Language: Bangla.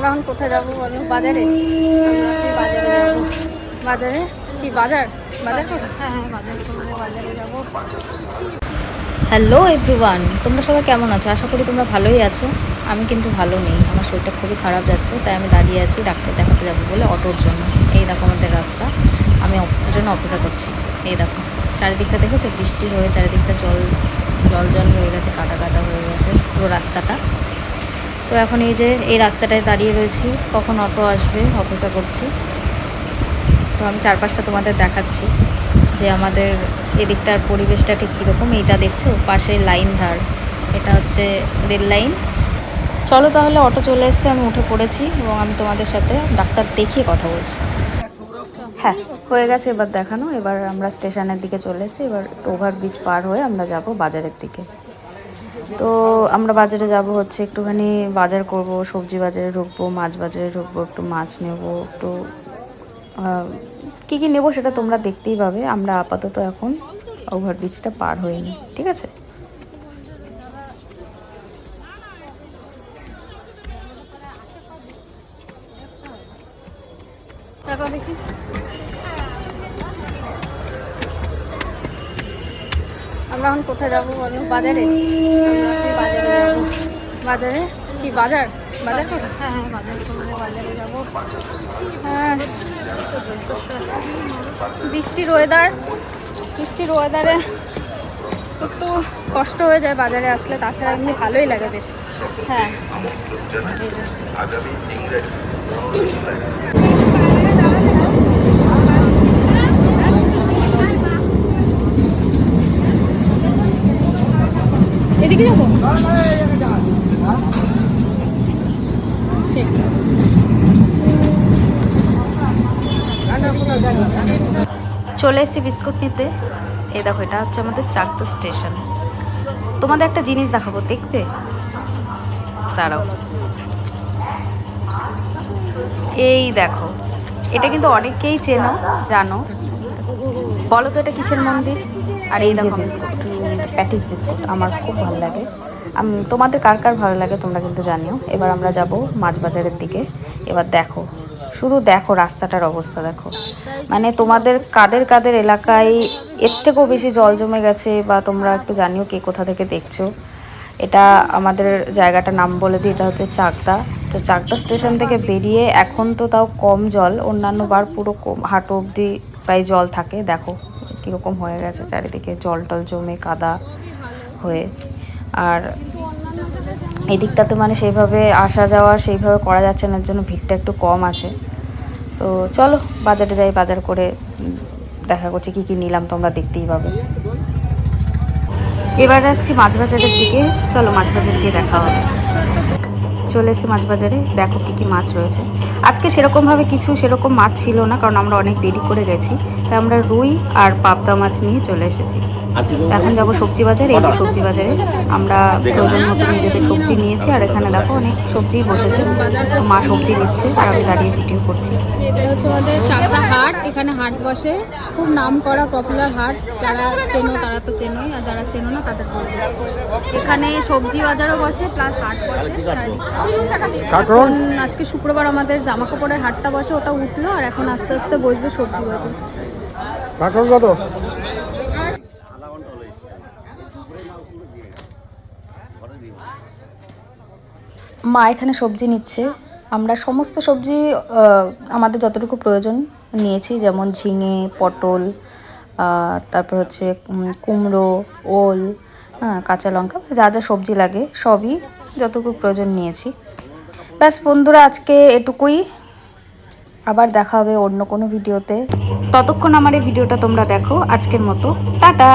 আমরা এখন কোথায় যাবো বলো? বাজারে। আমরা এখন বাজারে যাবো। বাজারে কি বাজার? বাজার করবো? হ্যাঁ বাজার করবো, বাজারে যাবো। হ্যালো এভরিওয়ান, তোমরা সবাই কেমন আছো? আশা করি তোমরা ভালোই আছো। আমি কিন্তু ভালো নেই, আমার শরীরটা খুবই খারাপ যাচ্ছে, তাই আমি দাঁড়িয়ে আছি ডাক্তার দেখাতে যাবো বলে অটোর জন্য। এই দেখো আমাদের রাস্তা, আমি অটোর জন্য অপেক্ষা করছি। এই দেখো চারিদিকটা দেখেছো, বৃষ্টির হয়ে চারিদিকটা জল জল জল হয়ে গেছে, কাদা কাদা হয়ে গেছে পুরো রাস্তাটা। তো এখন এই যে এই রাস্তাটায় দাঁড়িয়ে রয়েছি, কখন অটো আসবে অপেক্ষা করছি। তো আমি চারপাশটা তোমাদের দেখাচ্ছি যে আমাদের এদিকটার পরিবেশটা ঠিক কীরকম। এইটা দেখছো পাশে লাইন ধার, এটা হচ্ছে রেল লাইন। চলো তাহলে, অটো চলে এসছে, আমি উঠে পড়েছি এবং আমি তোমাদের সাথে ডাক্তার দেখিয়ে কথা বলছি। হ্যাঁ হয়ে গেছে এবার দেখানো। এবার আমরা স্টেশনের দিকে চলে এসেছি, এবার ওভারব্রিজ পার হয়ে আমরা যাব বাজারের দিকে। তো আমরা বাজারে যাব হচ্ছে একটুখানি বাজার করব, সবজি বাজারে ঢুকবো, মাছ বাজারে ঢুকবো, একটু মাছ নেব, একটু কী কী নেবো সেটা তোমরা দেখতেই পাবে। আমরা আপাতত এখন ওভারব্রিজটা পার হইনি, ঠিক আছে? দেখি আমরা এখন কোথায় যাবো বলো? বাজারে। আমরা এখন বাজারে যাবো। বাজারে কি বাজার? বাজার করবো? হ্যাঁ বাজার করবো, বাজারে যাবো। হ্যাঁ বৃষ্টির ওয়েদারে একটু কষ্ট হয়ে যায় বাজারে আসলে, তাছাড়া এমনি ভালোই লাগে বেশ। হ্যাঁ এই যে এদিকে যাবো। চলে এসেছি বিস্কুট নিতে। এই দেখো এটা হচ্ছে আমাদের চাকদা স্টেশন। তোমাদের একটা জিনিস দেখাবো, দেখবে? দাঁড়াও, এই দেখো, এটা কিন্তু অনেকেই চেনো, জানো। বলো তো এটা কিসের মন্দির? আর এই দেখো বিস্কুট, প্যাটিস বিস্কুট, আমার খুব ভালো লাগে। তোমাদের কার কার ভালো লাগে তোমরা কিন্তু জানিও। এবার আমরা যাব মাছ বাজারের দিকে। এবার দেখো, শুধু দেখো রাস্তাটার অবস্থা দেখো, মানে তোমাদের কাদের কাদের এলাকায় এর থেকেও বেশি জল জমে গেছে, বা তোমরা একটু জানিও কে কোথা থেকে দেখছো। এটা আমাদের জায়গাটার নাম বলে দিই, এটা হচ্ছে চাকদা। তো চাকদা স্টেশন থেকে বেরিয়ে এখন তো তাও কম জল, অন্যান্য বার পুরো হাঁটু অবধি প্রায় জল থাকে। দেখো কীরকম হয়ে গেছে চারিদিকে, জল টল জমে কাদা হয়ে। আর এদিকটাতে মানে সেইভাবে আসা যাওয়া সেইভাবে করা যাচ্ছে না, এর জন্য ভিড়টা একটু কম আছে। তো চলো বাজারে যাই, বাজার করে দেখা করছি কী কী নিলাম, তোমরা দেখতেই পাবে। এবার যাচ্ছি মাছ বাজারের দিকে, চলো মাছ বাজার গিয়ে দেখা হবে। চলে এসেছি মাছ বাজারে, দেখো কী কী মাছ রয়েছে। আজকে সেরকমভাবে কিছু সেরকম মাছ ছিল না, কারণ আমরা অনেক দেরি করে গেছি, তাই আমরা রুই আর পাবদা মাছ নিয়ে চলে এসেছি। এখন যাবো সবজি বাজারে। এই যে সবজি বাজারে আমরা প্রয়োজন মতো নিজেদের সবজি নিয়েছি, আর এখানে দেখো অনেক সবজি বসেছে, মা সবজি নিচ্ছে আর আমি দাঁড়িয়ে ভিডিও করছি। এটা হচ্ছে আমাদের চাকদা হাট, এখানে হাট বসে, খুব নাম করা পপুলার হাট। যারা চেনো তারা তো চেনোই, আর যারা চেনো না তাদের বলবো। এখানে সবজি বাজারও বসে প্লাস হাট বসে। আজকে শুক্রবার আমাদের জামা কাপড়ের হাটটা বসে, ওটা উঠলো, আর এখন আস্তে আস্তে বসবে সবজি বাজার। কাঠল কত? মা এখানে সবজি নিচ্ছে। আমরা সমস্ত সবজি আমাদের যতটুকু প্রয়োজন নিয়েছি, যেমন ঝিঙে, পটল, তারপর হচ্ছে কুমড়ো, ওল, হ্যাঁ কাঁচা লঙ্কা, যা যা সবজি লাগে সবই যতটুকু প্রয়োজন নিয়েছি। ব্যাস বন্ধুরা, আজকে এটুকুই। আবার দেখা হবে অন্য কোনো ভিডিওতে। ততক্ষণ আমার এই ভিডিওটা তোমরা দেখো। আজকের মতো টাটা।